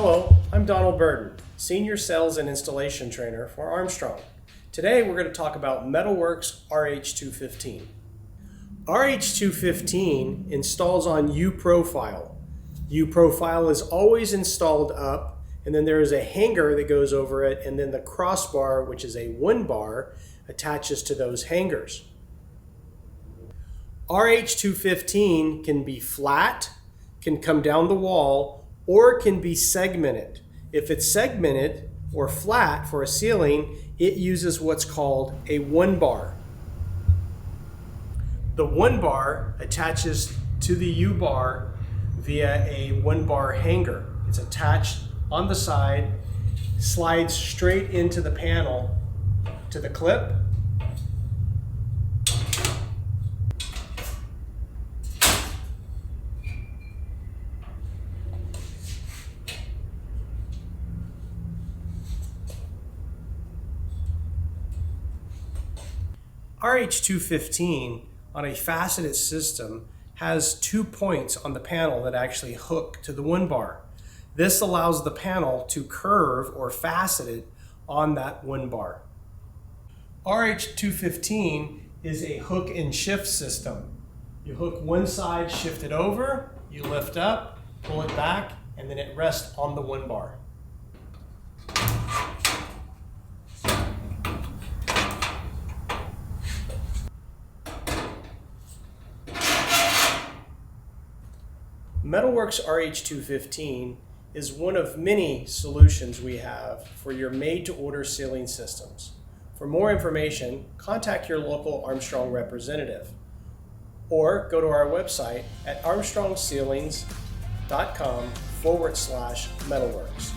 Hello, I'm Donald Burden, Senior Sales and Installation Trainer for Armstrong. Today we're going to talk about METALWORKS RH215. RH215 installs on U-profile. U-profile is always installed up, and then there is a hanger that goes over it, and then the crossbar, which is a 1 bar, attaches to those hangers. RH215 can be flat, can come down the wall, or can be segmented. If it's segmented or flat for a ceiling, it uses what's called a 1 bar. The 1 bar attaches to the U bar via a 1 bar hanger. It's attached on the side, slides straight into the panel to the clip. RH215 on a faceted system has 2 points on the panel that actually hook to the 1 bar. This allows the panel to curve or facet it on that 1 bar. RH215 is a hook and shift system. You hook one side, shift it over, you lift up, pull it back, and then it rests on the 1 bar. METALWORKS RH215 is one of many solutions we have for your made-to-order ceiling systems. For more information, contact your local Armstrong representative or go to our website at armstrongceilings.com/metalworks.